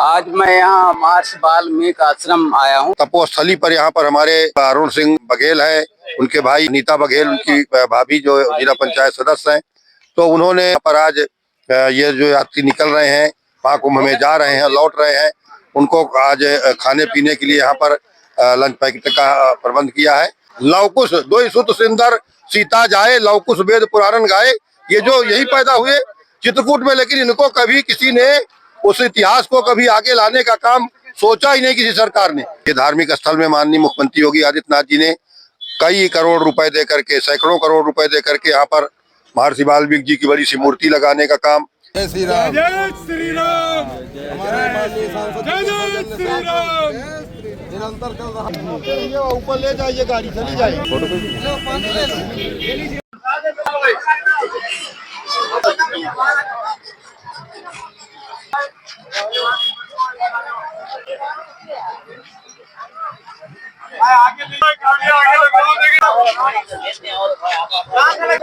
आज मैं यहाँ महर्षि वाल्मीकि आश्रम आया हूँ। तपोस्थली पर यहाँ पर हमारे अरुण सिंह बघेल है, उनके भाई नीता बघेल, उनकी भाभी जो जिला पंचायत सदस्य हैं, तो उन्होंने यहाँ पर आज ये जो यात्री निकल रहे हैं, महाकुंभ में जा रहे हैं, लौट रहे हैं, उनको आज खाने पीने के लिए यहाँ पर लंच पैकेट का प्रबंध किया है। लव कुश दो सुत सिंदर सीता जाए, लव कुश वेद पुराण गाए, ये जो यही पैदा हुए चित्रकूट में, लेकिन इनको कभी किसी ने उस इतिहास को कभी आगे लाने का काम सोचा ही नहीं किसी सरकार ने। ये धार्मिक स्थल में माननीय मुख्यमंत्री योगी आदित्यनाथ जी ने कई करोड़ रुपए दे करके, सैकड़ों करोड़ रुपए दे करके यहाँ पर महर्षि वाल्मीकि जी की बड़ी सी मूर्ति लगाने का काम। जय श्री राम, जय श्री राम, हमारे माननीय सांसद जय श्री राम निरंतर चल रहा। ऊपर ले जाइए, गाड़ी चली जाए।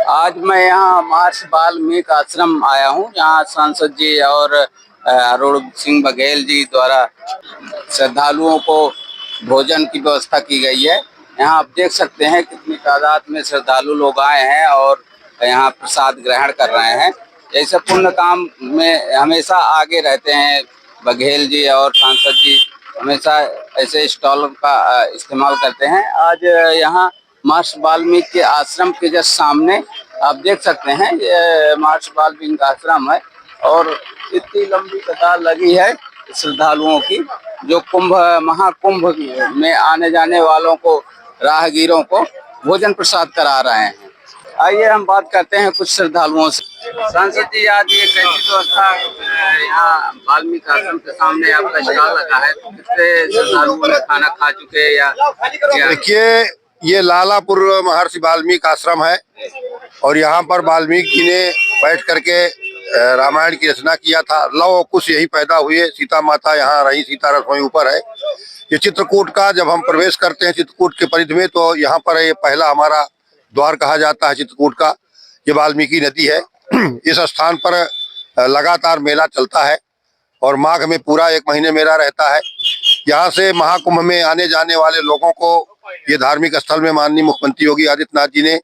आज मैं यहाँ महर्षि वाल्मीकि आश्रम आया हूँ, यहाँ सांसद जी और अरुण सिंह बघेल जी द्वारा श्रद्धालुओं को भोजन की व्यवस्था की गई है। यहाँ आप देख सकते हैं कितनी तादाद में श्रद्धालु लोग आए हैं और यहाँ प्रसाद ग्रहण कर रहे हैं। ऐसे पुण्य काम में हमेशा आगे रहते हैं बघेल जी और सांसद जी, हमेशा ऐसे स्टॉल का इस्तेमाल करते हैं। आज यहाँ महर्षि वाल्मीकि के आश्रम के जस्ट सामने आप देख सकते हैं, ये महर्षि वाल्मीकि का आश्रम है और इतनी लंबी कतार लगी है श्रद्धालुओं की, जो महाकुंभ में आने जाने वालों को, राहगीरों को भोजन प्रसाद करा रहे हैं। आइए हम बात करते हैं कुछ श्रद्धालुओं से। सांसद जी, आज ये कैसी व्यवस्था यहाँ वाल्मीकि आश्रम के सामने आपका स्टॉल लगा है, कितने श्रद्धालुओं ने खाना खा चुके या? देखिए, ये लालापुर महर्षि वाल्मीकि आश्रम है और यहाँ पर वाल्मीकि जी ने बैठ करके रामायण की रचना किया था। लव कुश यही पैदा हुए, सीता माता यहाँ रही, सीता रसोई ऊपर है। ये चित्रकूट का जब हम प्रवेश करते हैं चित्रकूट के परिधि में, तो यहाँ पर ये पहला हमारा द्वार कहा जाता है चित्रकूट का। ये वाल्मीकि नदी है। इस स्थान पर लगातार मेला चलता है और माघ में पूरा 1 महीने मेला रहता है। यहाँ से महाकुंभ में आने जाने वाले लोगों को ये धार्मिक स्थल में माननीय मुख्यमंत्री योगी आदित्यनाथ जी ने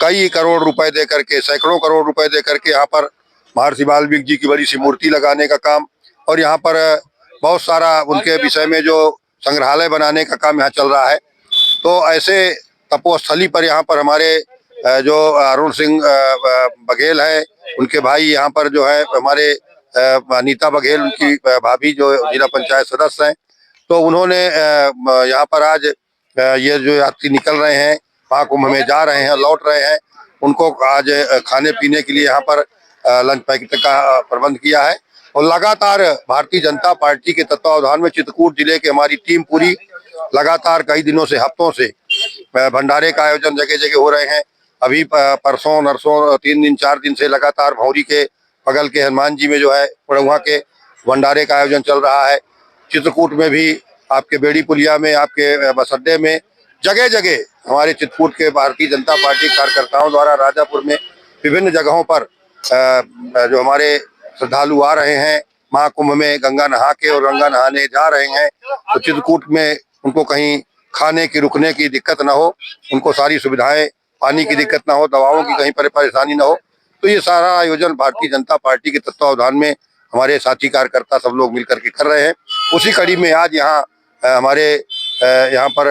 कई करोड़ रुपए दे करके, सैकड़ों करोड़ रुपए दे करके यहाँ पर महर्षि वाल्मीकि जी की बड़ी सी मूर्ति लगाने का काम और यहाँ पर बहुत सारा उनके विषय में जो संग्रहालय बनाने का काम यहाँ चल रहा है। तो ऐसे तपोस्थली पर यहाँ पर हमारे जो अरुण सिंह बघेल है, उनके भाई यहाँ पर जो है हमारे नीता बघेल, उनकी भाभी जो जिला पंचायत सदस्य हैं, तो उन्होंने यहाँ पर आज ये जो यात्री निकल रहे हैं, महाकुंभ में जा रहे हैं, लौट रहे हैं, उनको आज खाने पीने के लिए यहाँ पर लंच पैकेट का प्रबंध किया है। और लगातार भारतीय जनता पार्टी के तत्वावधान में चित्रकूट जिले की हमारी टीम पूरी लगातार कई दिनों से, हफ्तों से भंडारे का आयोजन जगह जगह हो रहे हैं। अभी परसों नरसों 3 दिन 4 दिन से लगातार भौरी के बगल के हनुमान जी में जो है वहाँ के भंडारे का आयोजन चल रहा है। चित्रकूट में भी, आपके बेड़ी पुलिया में, आपके बस अड्डे में, जगह जगह हमारे चित्रकूट के भारतीय जनता पार्टी कार्यकर्ताओं द्वारा राजापुर में विभिन्न जगहों पर जो हमारे श्रद्धालु आ रहे हैं महाकुंभ में गंगा नहा के और गंगा नहाने जा रहे हैं, तो चित्रकूट में उनको कहीं खाने की, रुकने की दिक्कत ना हो, उनको सारी सुविधाएं, पानी की दिक्कत ना हो, दवाओं की कहीं पर परेशानी ना हो। तो ये सारा आयोजन भारतीय जनता पार्टी के तत्वावधान में हमारे साथी कार्यकर्ता सब लोग मिलकर के कर रहे हैं। उसी कड़ी में आज यहाँ हमारे यहाँ पर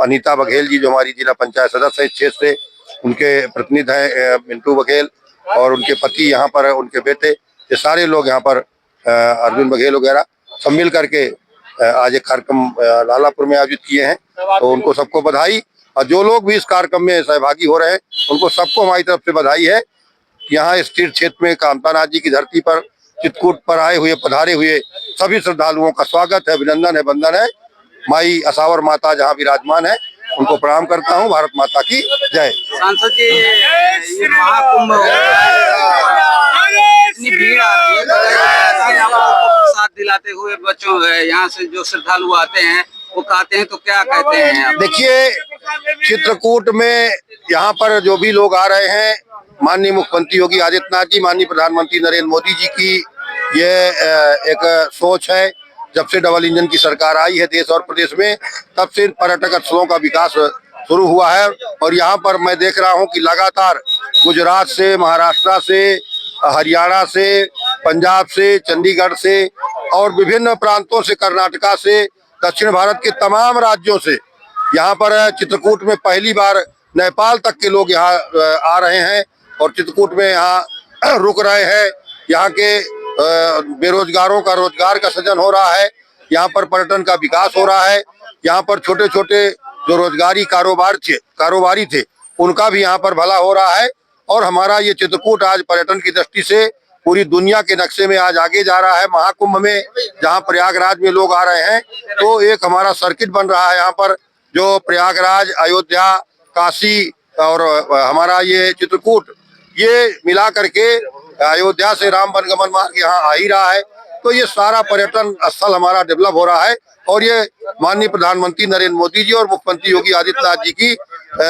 अनीता बघेल जी, जो हमारी जिला पंचायत सदस्य है इस क्षेत्र से, उनके प्रतिनिधि हैं मिंटू बघेल और उनके पति, यहाँ पर उनके बेटे, ये सारे लोग यहाँ पर अर्जुन बघेल वगैरह सब मिल करके आज एक कार्यक्रम लालापुर में आयोजित किए हैं। तो उनको सबको बधाई, और जो लोग भी इस कार्यक्रम में सहभागी हो रहे हैं उनको सबको हमारी तरफ से बधाई है। यहाँ इस तीर्थ क्षेत्र में कामतानाथ जी की धरती पर चित्रकूट पर आए हुए, पधारे हुए सभी श्रद्धालुओं का स्वागत है, अभिनंदन है, वंदन है। माई असावर माता जहाँ विराजमान है उनको प्रणाम करता हूँ। भारत माता की जय। सांसद जी, ये महाकुंभ इतनी भीड़ आ रही है, साथ दिलाते हुए बच्चों यहाँ से जो श्रद्धालु आते हैं वो कहते हैं, तो क्या कहते हैं? देखिए, चित्रकूट में यहाँ पर जो भी लोग आ रहे हैं, माननीय मुख्यमंत्री योगी आदित्यनाथ जी, माननीय प्रधानमंत्री नरेंद्र मोदी जी की ये एक सोच है। जब से डबल इंजन की सरकार आई है देश और प्रदेश में, तब से पर्यटक स्थलों का विकास शुरू हुआ है। और यहाँ पर मैं देख रहा हूँ कि लगातार गुजरात से, महाराष्ट्र से, हरियाणा से, पंजाब से, चंडीगढ़ से और विभिन्न प्रांतों से, कर्नाटका से, दक्षिण भारत के तमाम राज्यों से यहाँ पर चित्रकूट में पहली बार नेपाल तक के लोग यहाँ आ रहे हैं और चित्रकूट में यहाँ रुक रहे हैं। यहाँ के बेरोजगारों का रोजगार का सृजन हो रहा है, यहाँ पर पर्यटन का विकास हो रहा है। यहाँ पर छोटे छोटे जो रोजगारी कारोबारी थे उनका भी यहाँ पर भला हो रहा है। और हमारा ये चित्रकूट आज पर्यटन की दृष्टि से पूरी दुनिया के नक्शे में आज आगे जा रहा है। महाकुंभ में जहाँ प्रयागराज में लोग आ रहे हैं, तो एक हमारा सर्किट बन रहा है यहाँ पर, जो प्रयागराज, अयोध्या, काशी और हमारा ये चित्रकूट, ये मिला करके अयोध्या से राम वनगमन मार्ग यहाँ आ ही रहा है। तो ये सारा पर्यटन स्थल हमारा डेवलप हो रहा है और ये माननीय प्रधानमंत्री नरेंद्र मोदी जी और मुख्यमंत्री योगी आदित्यनाथ जी की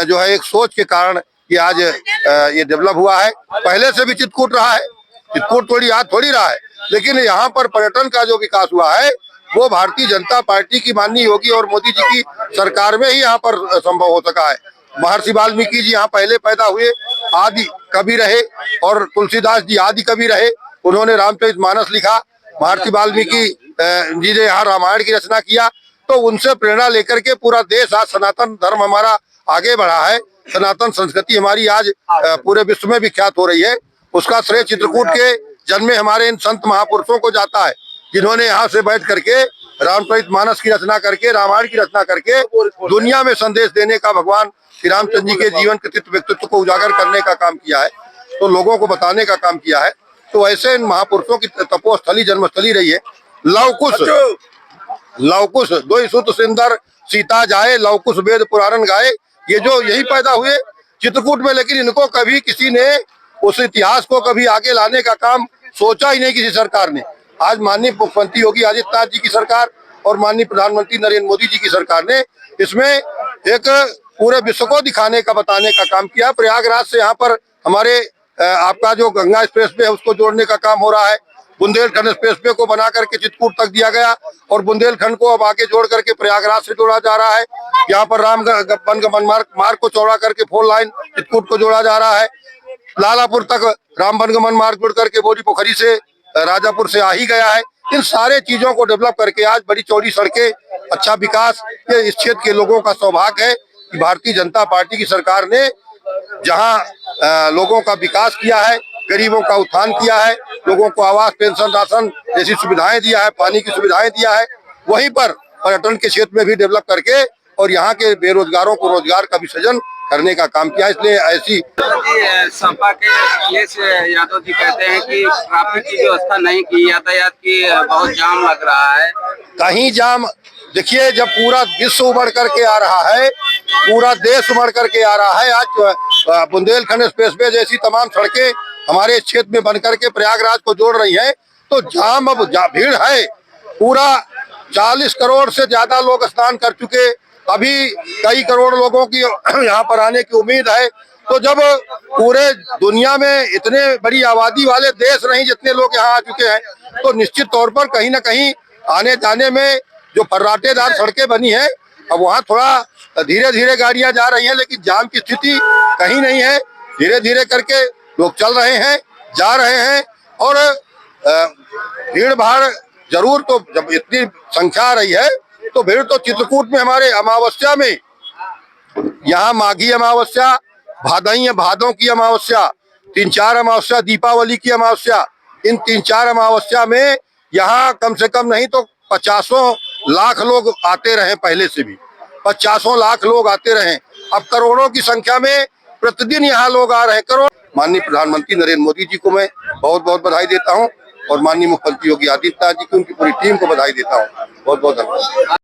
जो है एक सोच के कारण ये आज ये डेवलप हुआ है। पहले से भी चित्रकूट रहा है, चित्रकूट थोड़ी याद थोड़ी रहा है, लेकिन यहाँ पर पर्यटन का जो विकास हुआ है वो भारतीय जनता पार्टी की माननीय योगी और मोदी जी की सरकार में ही यहाँ पर संभव हो सका है। महर्षि वाल्मीकि जी यहाँ पहले पैदा हुए, आदि कवि रहे, और तुलसीदास जी आदि कवि रहे। उन्होंने रामचरितमानस लिखा। महर्षि वाल्मीकि जी ने यहाँ रामायण की रचना किया। तो उनसे प्रेरणा लेकर के पूरा देश आज सनातन धर्म हमारा आगे बढ़ा है। सनातन संस्कृति हमारी आज पूरे विश्व में विख्यात हो रही है। उसका श्रेय चित्रकूट के जन्मे हमारे इन संत महापुरुषों को जाता है, जिन्होंने यहाँ से बैठ करके रामचरितमानस की रचना करके, रामायण की रचना करके दुनिया में संदेश देने का, भगवान श्री रामचंद्र जी के जीवन कृतित्व व्यक्तित्व को उजागर करने का काम किया है, तो लोगों को बताने का काम किया है। तो ऐसे इन महापुरुषों की तपोस्थली, जन्मस्थली रही है। लवकुश दो सुत सिंदर सीता जाए, लवकुश वेद पुराण गाए। ये जो यही पैदा हुए चित्रकूट में, लेकिन इनको कभी किसी ने उस इतिहास को कभी आगे लाने का काम सोचा ही नहीं किसी सरकार ने। आज माननीय मुख्यमंत्री योगी आदित्यनाथ जी की सरकार और माननीय प्रधानमंत्री नरेंद्र मोदी जी की सरकार ने इसमें एक पूरे विश्व को दिखाने का, बताने का काम किया। प्रयागराज से यहाँ पर हमारे आपका जो गंगा एक्सप्रेसवे है उसको जोड़ने का काम हो रहा है। बुंदेलखंड एक्सप्रेसवे को बना करके चित्रकूट तक दिया गया और बुंदेलखंड को अब आगे जोड़ करके प्रयागराज से जोड़ा जा रहा है। यहाँ पर राम वनगमन मार्ग को चौड़ा करके 4 लाइन चित्रकूट को जोड़ा जा रहा है। लालापुर तक राम वनगमन मार्ग जुड़ करके बोरी पोखरी से, राजापुर से आ ही गया है। इन सारे चीजों को डेवलप करके आज बड़ी चौड़ी सड़कें, अच्छा विकास, ये इस क्षेत्र के लोगों का सौभाग्य है कि भारतीय जनता पार्टी की सरकार ने जहां लोगों का विकास किया है, गरीबों का उत्थान किया है, लोगों को आवास, पेंशन, राशन जैसी सुविधाएं दिया है, पानी की सुविधाएं दिया है, वहीं पर पर्यटन के क्षेत्र में भी डेवलप करके और यहाँ के बेरोजगारों को रोजगार का भी सृजन करने का काम किया। इसलिए ऐसी सपा के अखिलेश यादव जी कहते हैं कि ट्रैफिक की व्यवस्था नहीं की, यातायात की बहुत जाम लग रहा है। कहीं जाम, देखिए जब पूरा विश्व उमड़ करके आ रहा है, पूरा देश उमड़ करके आ रहा है, आज बुंदेलखंड एक्सप्रेसवे जैसी तमाम सड़कें हमारे क्षेत्र में बन करके प्रयागराज को जोड़ रही हैं, तो जाम अब भीड़ है। पूरा 40 करोड़ से ज्यादा लोग स्नान कर चुके, अभी कई करोड़ लोगों की यहाँ पर आने की उम्मीद है। तो जब पूरे दुनिया में इतने बड़ी आबादी वाले देश नहीं जितने लोग यहाँ आ चुके हैं, तो निश्चित तौर पर कहीं ना कहीं आने जाने में जो फर्राटेदार सड़कें बनी हैं, अब वहाँ थोड़ा धीरे धीरे गाड़ियां जा रही हैं, लेकिन जाम की स्थिति कहीं नहीं है। धीरे धीरे करके लोग चल रहे हैं, जा रहे हैं और भीड़ भाड़ जरूर, तो जब इतनी संख्या आ रही है तो भीड़ तो चित्रकूट में हमारे अमावस्या में, यहाँ माघी अमावस्या, भादों की अमावस्या, 3-4 अमावस्या, दीपावली की अमावस्या, इन 3-4 अमावस्या में यहाँ कम से कम नहीं तो 50 लाख लोग आते रहे। पहले से भी 50 लाख लोग आते रहे, अब करोड़ों की संख्या में प्रतिदिन यहाँ लोग आ रहे हैं, करोड़। माननीय प्रधानमंत्री नरेंद्र मोदी जी को मैं बहुत बहुत बधाई देता हूँ और माननीय मुख्यमंत्री योगी आदित्यनाथ जी की, उनकी पूरी टीम को बधाई देता हूँ। बहुत बहुत धन्यवाद।